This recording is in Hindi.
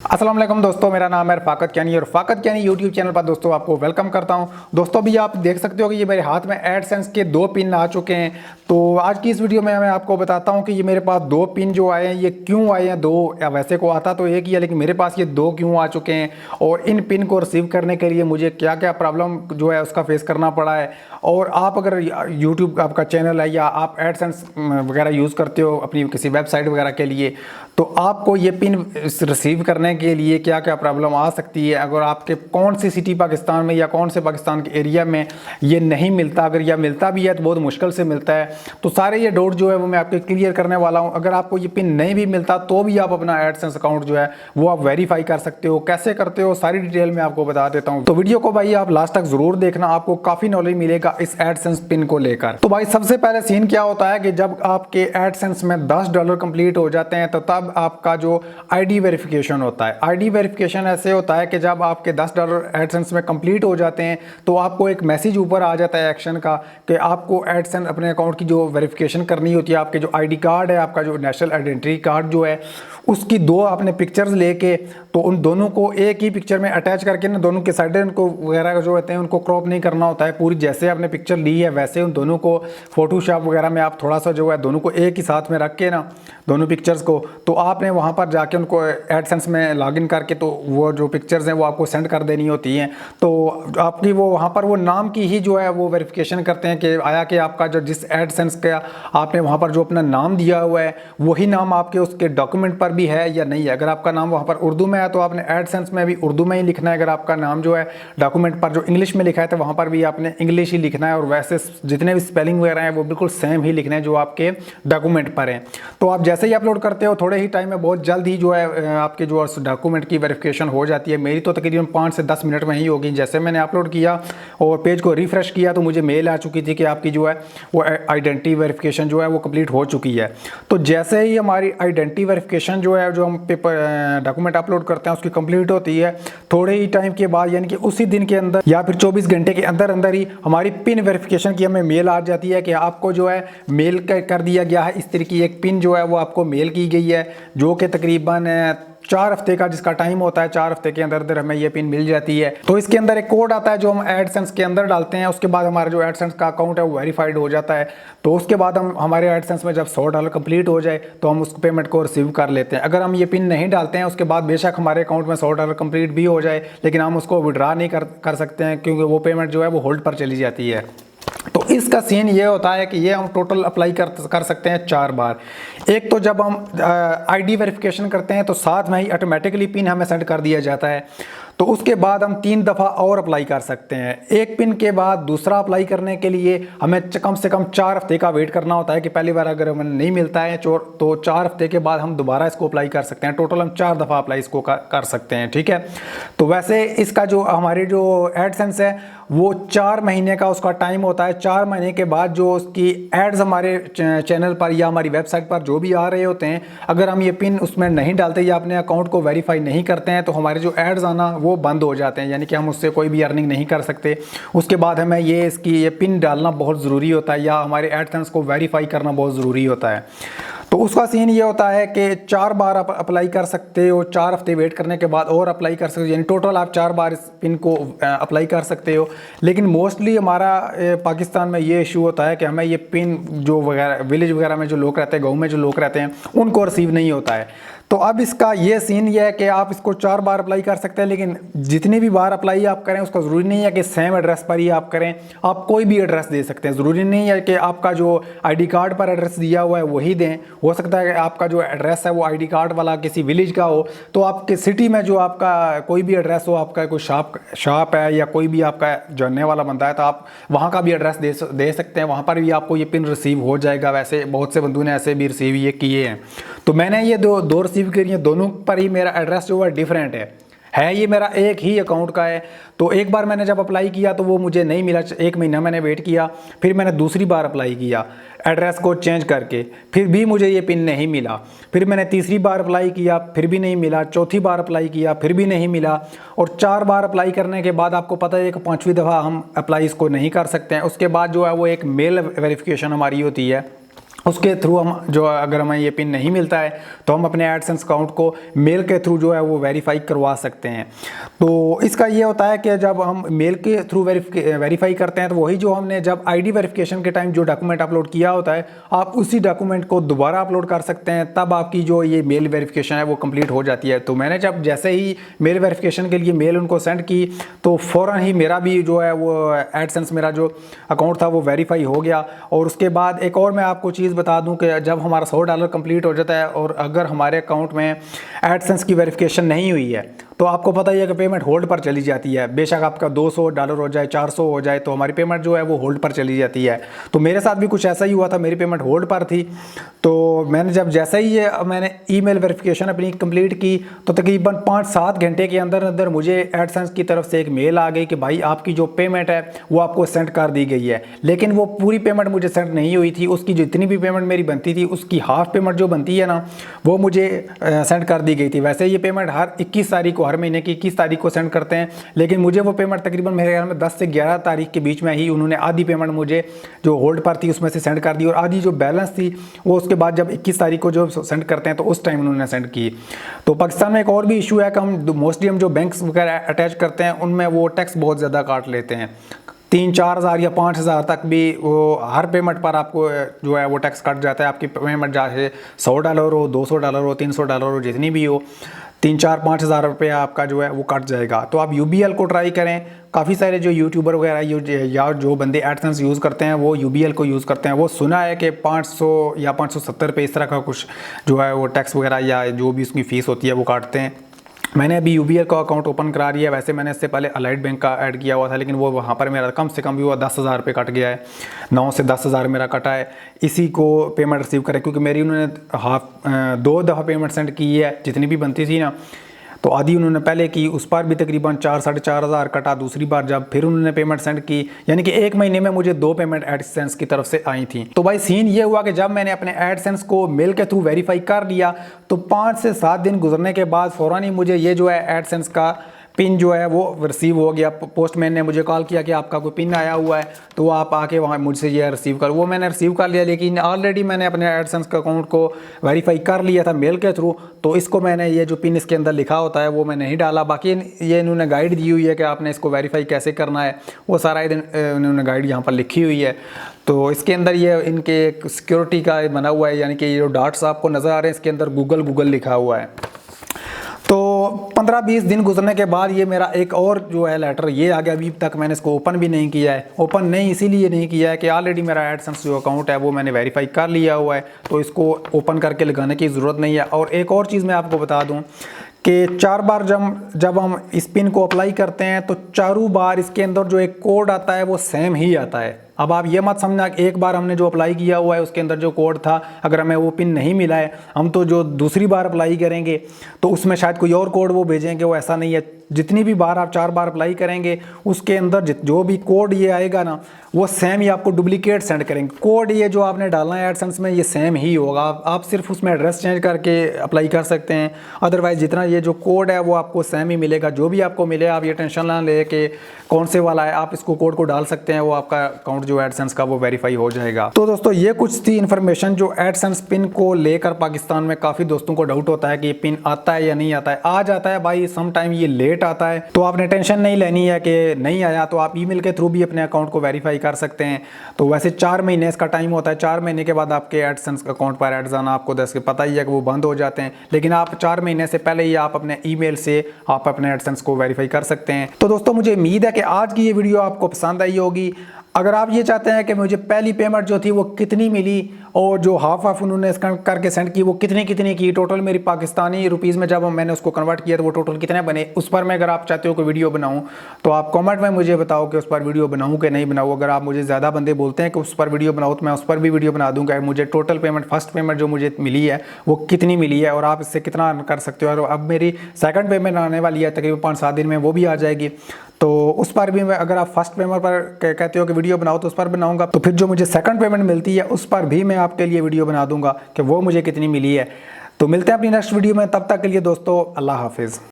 अस्सलाम वालेकुम दोस्तों, मेरा नाम है फ़ाकत कैनी और फ़ाकत कैनी यूट्यूब चैनल पर दोस्तों आपको वेलकम करता हूं। दोस्तों भी आप देख सकते हो कि ये मेरे हाथ में एडसेंस के 2 पिन आ चुके हैं। तो आज की इस वीडियो में मैं आपको बताता हूं कि ये मेरे पास 2 पिन जो आए हैं ये क्यों आए हैं 2, या वैसे को आता तो एक ही है लेकिन मेरे पास ये 2 क्यों आ चुके हैं, और इन पिन को रिसीव करने के लिए मुझे क्या क्या प्रॉब्लम जो है उसका फेस करना पड़ा है। और आप अगर यूट्यूब आपका चैनल है या आप एडसेंस वगैरह यूज़ करते हो अपनी किसी वेबसाइट वगैरह के लिए, तो आपको ये पिन रिसीव करने के लिए क्या क्या प्रॉब्लम आ सकती है। अगर आपके कौन सी सिटी पाकिस्तान में या कौन से पाकिस्तान के एरिया में ये नहीं मिलता, अगर यह मिलता भी है तो बहुत मुश्किल से मिलता है, तो सारे ये डाउट जो है वो मैं आपके क्लियर करने वाला हूँ। अगर आपको ये पिन नहीं भी मिलता तो भी आप अपना एडसेंस अकाउंट जो है वो आप वेरीफाई कर सकते हो। कैसे करते हो सारी डिटेल में आपको बता देता हूँ, तो वीडियो को भाई आप लास्ट तक जरूर देखना, आपको काफ़ी नॉलेज मिलेगा इस एडसेंस पिन को लेकर। तो भाई सबसे पहले सीन क्या होता है कि जब आपके एडसेंस में $10 कंप्लीट हो जाते हैं तो तब आपका जो आईडी वेरिफिकेशन होता है, आईडी वेरिफिकेशन ऐसे होता है कि जब आपके $10 एडसेंस में कंप्लीट हो जाते हैं तो आपको एक मैसेज ऊपर आ जाता है एक्शन का कि आपको एडसेंस अपने अकाउंट की जो वेरिफिकेशन करनी होती है। आपके जो आईडी कार्ड है, आपका जो नेशनल आइडेंटिटी कार्ड जो है, उसकी 2 आपने पिक्चर्स लेके तो उन दोनों को एक ही पिक्चर में अटैच करके ना दोनों के साइड उनको वगैरह जो होते हैं उनको क्रॉप नहीं करना होता है, पूरी जैसे आपने पिक्चर ली है वैसे उन दोनों को फोटोशॉप वगैरह में आप थोड़ा सा जो है दोनों को एक ही साथ में रख के ना दोनों पिक्चर्स को, तो आपने वहाँ पर जाके उनको एडसेंस में लॉगिन करके तो वो जो पिक्चर्स हैं वो आपको सेंड कर देनी होती हैं। तो आपकी वो वहाँ पर वो नाम की ही जो है वो वेरिफिकेशन करते हैं कि आया कि आपका जो जिस एडसेंस का आपने वहाँ पर जो अपना नाम दिया हुआ है वही नाम आपके उसके डॉक्यूमेंट पर भी है या नहीं है। अगर आपका नाम वहाँ पर उर्दू में है तो आपने एडसेंस में भी उर्दू में ही लिखना है। अगर आपका नाम जो है डॉक्यूमेंट पर जो इंग्लिश में लिखा है तो वहाँ पर भी आपने इंग्लिश ही लिखना है, और वैसे जितने भी स्पेलिंग वगैरह हैं वो बिल्कुल सेम ही लिखना है जो आपके डॉक्यूमेंट पर हैं। तो आप जैसे ही अपलोड करते हो थोड़े ही टाइम में बहुत जल्द ही जो है आपके जो डॉक्यूमेंट की वेरिफिकेशन हो जाती है। मेरी तो तकरीबन 5 से 10 मिनट में ही होगी। जैसे मैंने अपलोड किया और पेज को रिफ्रेश किया तो मुझे मेल आ चुकी थी कि आपकी जो है वो आइडेंटिटी वेरिफिकेशन जो है वो कंप्लीट हो चुकी है। तो जैसे ही हमारी आइडेंटिटी वेरिफिकेशन जो है जो हम पेपर डॉक्यूमेंट अपलोड करते हैं उसकी कंप्लीट होती है, थोड़े ही टाइम के बाद यानी कि उसी दिन के अंदर या फिर 24 घंटे के अंदर अंदर ही हमारी पिन वेरिफिकेशन की हमें मेल आ जाती है कि आपको जो है मेल कर दिया गया है। इस तरह की एक पिन जो है वो आपको मेल की गई है जो कि तकरीबन 4 हफ्ते का जिसका टाइम होता है, 4 हफ्ते के अंदर अंदर हमें ये पिन मिल जाती है। तो इसके अंदर एक कोड आता है जो हम एडसेंस के अंदर डालते हैं, उसके बाद हमारा जो एडसेंस का अकाउंट है वो वेरीफाइड हो जाता है। तो उसके बाद हम हमारे एडसेंस में जब $100 कंप्लीट हो जाए तो हम उस पेमेंट को रिसीव कर लेते हैं। अगर हम ये पिन नहीं डालते हैं उसके बाद बेशक हमारे अकाउंट में $100 कंप्लीट भी हो जाए लेकिन हम उसको विड्रा नहीं कर सकते हैं, क्योंकि वो पेमेंट जो है वो होल्ड पर चली जाती है। तो इसका सीन ये होता है कि ये हम टोटल अप्लाई कर सकते हैं 4 बार। एक तो जब हम आईडी वेरिफिकेशन करते हैं तो साथ में ही ऑटोमेटिकली पिन हमें सेंड कर दिया जाता है, तो उसके बाद हम 3 दफ़ा और अप्लाई कर सकते हैं। एक पिन के बाद दूसरा अप्लाई करने के लिए हमें कम से कम 4 हफ्ते का वेट करना होता है कि पहली बार अगर हमें नहीं मिलता है तो 4 हफ्ते के बाद हम दोबारा इसको अप्लाई कर सकते हैं। टोटल हम 4 दफ़ा अप्लाई इसको कर सकते हैं, ठीक है। तो वैसे इसका जो हमारी जो एडसेंस है वो 4 महीने का उसका टाइम होता है। 4 महीने के बाद जो उसकी एड्स हमारे चैनल पर या हमारी वेबसाइट पर जो भी आ रहे होते हैं, अगर हम ये पिन उसमें नहीं डालते या अपने अकाउंट को वेरीफाई नहीं करते हैं तो हमारे जो एड्स आना वो बंद हो जाते हैं, यानी कि हम उससे कोई भी अर्निंग नहीं कर सकते। उसके बाद हमें ये पिन डालना बहुत ज़रूरी होता है या हमारे एडसेंस को वेरीफाई करना बहुत ज़रूरी होता है। तो उसका सीन ये होता है कि 4 बार आप अप्लाई कर सकते हो, 4 हफ्ते वेट करने के बाद और अप्लाई कर सकते हो, यानी टोटल आप 4 बार इस पिन को अप्लाई कर सकते हो। लेकिन मोस्टली हमारा पाकिस्तान में ये इशू होता है कि हमें ये पिन जो वगैरह विलेज वगैरह में जो लोग रहते हैं, गाँव में जो लोग रहते हैं, उनको रिसीव नहीं होता है। तो अब इसका ये सीन ये है कि आप इसको 4 बार अप्लाई कर सकते हैं, लेकिन जितनी भी बार अप्लाई आप करें उसका ज़रूरी नहीं है कि सेम एड्रेस पर ही आप करें। आप कोई भी एड्रेस दे सकते हैं, ज़रूरी नहीं है कि आपका जो आईडी कार्ड पर एड्रेस दिया हुआ है वही दें। हो सकता है कि आपका जो एड्रेस है वो आईडी कार्ड वाला किसी विलेज का हो, तो आपके सिटी में जो आपका कोई भी एड्रेस हो, आपका कोई शॉप है या कोई भी आपका जानने वाला बंदा है, तो आप वहाँ का भी एड्रेस दे सकते हैं, वहाँ पर भी आपको ये पिन रिसीव हो जाएगा। वैसे बहुत से बंदों ने ऐसे भी रिसीव ये किए हैं। तो मैंने ये दो रिसीव करी हैं, दोनों पर ही मेरा एड्रेस जो है डिफरेंट है ये मेरा एक ही अकाउंट का है। तो एक बार मैंने जब अप्लाई किया तो वो मुझे नहीं मिला, 1 महीना मैंने वेट किया, फिर मैंने दूसरी बार अप्लाई किया एड्रेस को चेंज करके, फिर भी मुझे ये पिन नहीं मिला। फिर मैंने तीसरी बार अप्लाई किया, फिर भी नहीं मिला। चौथी बार अप्लाई किया, फिर भी नहीं मिला। और 4 बार अप्लाई करने के बाद आपको पता है कि 5वीं दफ़ा हम अप्लाई इसको नहीं कर सकते हैं। उसके बाद जो है वो एक मेल वेरिफिकेशन हमारी होती है उसके थ्रू हम जो अगर हमें ये पिन नहीं मिलता है तो हम अपने एडसेंस अकाउंट को मेल के थ्रू जो है वो वेरीफाई करवा सकते हैं। तो इसका ये होता है कि जब हम मेल के थ्रू वेरीफाई करते हैं तो वही जो हमने जब आईडी वेरिफिकेशन के टाइम जो डॉक्यूमेंट अपलोड किया होता है आप उसी डॉक्यूमेंट को दोबारा अपलोड कर सकते हैं, तब आपकी जो ये मेल वेरिफिकेशन है वो कंप्लीट हो जाती है। तो मैंने जब जैसे ही मेल वेरिफिकेशन के लिए मेल उनको सेंड की तो फ़ौरन ही मेरा भी जो है वो एडसेंस मेरा जो अकाउंट था वो वेरीफाई हो गया। और उसके बाद एक और मैं आपको चीज़ बता दूं कि जब हमारा $100 कंप्लीट हो जाता है और अगर हमारे अकाउंट में एडसेंस की वेरिफिकेशन नहीं हुई है तो आपको पता ही है कि पेमेंट होल्ड पर चली जाती है। बेशक आपका $200 हो जाए, 400 हो जाए, तो हमारी पेमेंट जो है वो होल्ड पर चली जाती है। तो मेरे साथ भी कुछ ऐसा ही हुआ था, मेरी पेमेंट होल्ड पर थी। तो मैंने जब जैसे ही ये मैंने ईमेल वेरिफिकेशन अपनी कंप्लीट की तो तकरीबन 5-7 घंटे के अंदर अंदर मुझे एडसेंस की तरफ से एक मेल आ गई कि भाई आपकी जो पेमेंट है वो आपको सेंड कर दी गई है। लेकिन वो पूरी पेमेंट मुझे सेंड नहीं हुई थी, उसकी जितनी भी पेमेंट मेरी बनती थी उसकी हाफ पेमेंट जो बनती है ना वो मुझे सेंड कर दी गई थी। वैसे ये पेमेंट हर 21 तारीख को, हर महीने की 21 तारीख को सेंड करते हैं, लेकिन मुझे वो पेमेंट तकरीबन मेरे ख्याल में 10 से 11 तारीख के बीच में ही उन्होंने आधी पेमेंट मुझे जो होल्ड पर थी उसमें से सेंड कर दी और आधी जो बैलेंस थी वो उसके बाद जब 21 तारीख को जो सेंड करते हैं तो उस टाइम उन्होंने सेंड की। तो पाकिस्तान में एक और भी इशू है कि हम मोस्टली हम जो बैंक्स वगैरह अटैच करते हैं उनमें वो टैक्स बहुत ज़्यादा काट लेते हैं। 3-4 हज़ार या 5 हज़ार तक भी वो हर पेमेंट पर आपको जो है वो टैक्स कट जाता है। आपकी पेमेंट चाहे $100 हो, $200 हो, $300 हो, जितनी भी हो, 3-4-5 हज़ार रुपये आपका जो है वो कट जाएगा। तो आप UBL को ट्राई करें। काफ़ी सारे जो यूट्यूबर वगैरह या जो बंदे एडसेंस यूज़ करते हैं वो UBL को यूज़ करते हैं। वो सुना है कि 500 या 570 रुपये इस तरह का कुछ जो है वो टैक्स वगैरह या जो भी उसकी फ़ीस होती है वो काटते हैं। मैंने अभी UBL का अकाउंट ओपन करा लिया है। वैसे मैंने इससे पहले अलाइड बैंक का ऐड किया हुआ था, लेकिन वो वहाँ पर मेरा कम से कम भी हुआ 10 हज़ार रुपये कट गया है। 9 से 10 हज़ार मेरा कटा है। इसी को पेमेंट रिसीव करें क्योंकि मेरी उन्होंने 2 दफ़ा पेमेंट सेंड की है जितनी भी बनती थी ना, तो आधी उन्होंने पहले की, उस पर भी तकरीबन 4-4.5 हज़ार कटा। दूसरी बार जब फिर उन्होंने पेमेंट सेंड की, यानी कि 1 महीने में मुझे 2 पेमेंट एडसेंस की तरफ से आई थी। तो भाई सीन ये हुआ कि जब मैंने अपने एडसेंस को मेल के थ्रू वेरीफाई कर लिया तो 5 से 7 दिन गुजरने के बाद फ़ौरन ही मुझे ये जो है एडसेंस का पिन जो है वो रिसीव हो गया। पोस्टमैन ने मुझे कॉल किया कि आपका कोई पिन आया हुआ है तो आप आके वहाँ मुझसे ये रिसीव कर। वो मैंने रिसीव कर लिया, लेकिन ऑलरेडी मैंने अपने एडसेंस का अकाउंट को वेरीफाई कर लिया था मेल के थ्रू, तो इसको मैंने ये जो पिन इसके अंदर लिखा होता है वो मैं नहीं डाला। बाकी ये इन्होंने गाइड दी हुई है कि आपने इसको वेरीफाई कैसे करना है, वो सारा इन्होंने गाइड यहाँ पर लिखी हुई है। तो इसके अंदर ये इनके एक सिक्योरिटी का बना हुआ है, यानी कि ये जो डॉट्स आपको नज़र आ रहे हैं इसके अंदर गूगल लिखा हुआ है। तो 15-20 दिन गुजरने के बाद ये मेरा एक और जो है लेटर ये आ गया। अभी तक मैंने इसको ओपन भी नहीं किया है। ओपन नहीं इसीलिए नहीं किया है कि ऑलरेडी मेरा एडसेंस जो अकाउंट है वो मैंने वेरीफाई कर लिया हुआ है, तो इसको ओपन करके लगाने की ज़रूरत नहीं है। और एक और चीज़ मैं आपको बता दूं कि 4 बार जब हम इस पिन को अप्लाई करते हैं तो चारों बार इसके अंदर जो एक कोड आता है वो सेम ही आता है। अब आप ये मत समझना कि एक बार हमने जो अप्लाई किया हुआ है उसके अंदर जो कोड था अगर हमें वो पिन नहीं मिला है हम तो जो दूसरी बार अप्लाई करेंगे तो उसमें शायद कोई और कोड वो भेजेंगे, वो ऐसा नहीं है। जितनी भी बार आप 4 बार अप्लाई करेंगे उसके अंदर जो भी कोड ये आएगा ना वो सेम ही आपको डुप्लीकेट सेंड करेंगे। कोड ये जो आपने डालना है एडसेंस में ये सेम ही होगा। आप सिर्फ उसमें एड्रेस चेंज करके अप्लाई कर सकते हैं, अदरवाइज जितना ये जो कोड है वो आपको सेम ही मिलेगा। जो भी आपको मिले आप ये टेंशन ना ले कि कौन से वाला है, आप इसको कोड को डाल सकते हैं, वो आपका अकाउंट जो एडसेंस का वो वेरीफाई हो जाएगा। तो दोस्तों ये कुछ थी इन्फॉर्मेशन जो एडसेंस पिन को लेकर पाकिस्तान में काफ़ी दोस्तों को डाउट होता है कि ये पिन आता है या नहीं आता है। आ जाता है भाई, सम टाइम ये लेट आता है, तो आपने टेंशन नहीं लेनी है कि नहीं आया, तो आप ईमेल के थ्रू भी अपने अकाउंट को वेरीफाई कर सकते हैं। तो वैसे 4 महीने इसका टाइम होता है। 4 महीने के बाद आपके एडसेंस अकाउंट पर एड्स आना आपको दस पता ही है कि वो बंद हो जाते हैं, लेकिन आप 4 महीने से पहले ही आप अपने ईमेल से आप अपने एडसेंस को वेरीफाई कर सकते हैं। तो दोस्तों मुझे उम्मीद है कि आज की ये वीडियो आपको पसंद आई होगी। अगर आप ये चाहते हैं कि मुझे पहली पेमेंट जो थी वो कितनी मिली और जो हाफ उन्होंने करके सेंड की वो कितनी की, टोटल मेरी पाकिस्तानी रुपीज़ में जब मैंने उसको कन्वर्ट किया तो वो टोटल कितने बने, उस पर मैं अगर आप चाहते हो कि वीडियो बनाऊं तो आप कमेंट में मुझे बताओ कि उस पर वीडियो बनाऊं कि नहीं बनाऊं। अगर आप मुझे ज़्यादा बंदे बोलते हैं कि उस पर वीडियो बनाओ तो मैं उस पर भी वीडियो बना दूँगा। मुझे टोटल पेमेंट, फर्स्ट पेमेंट जो मुझे मिली है वो कितनी मिली है और आप इससे कितना अर्न कर सकते हो। और अब मेरी सेकंड पेमेंट आने वाली है तकरीबन 5-7 दिन में, वो भी आ जाएगी। तो उस पर भी मैं, अगर आप फर्स्ट पेमेंट पर कहते हो कि वीडियो बनाओ तो उस पर बनाऊंगा, तो फिर जो मुझे सेकंड पेमेंट मिलती है उस पर भी मैं आपके लिए वीडियो बना दूंगा कि वो मुझे कितनी मिली है। तो मिलते हैं अपनी नेक्स्ट वीडियो में, तब तक के लिए दोस्तों अल्लाह हाफिज़।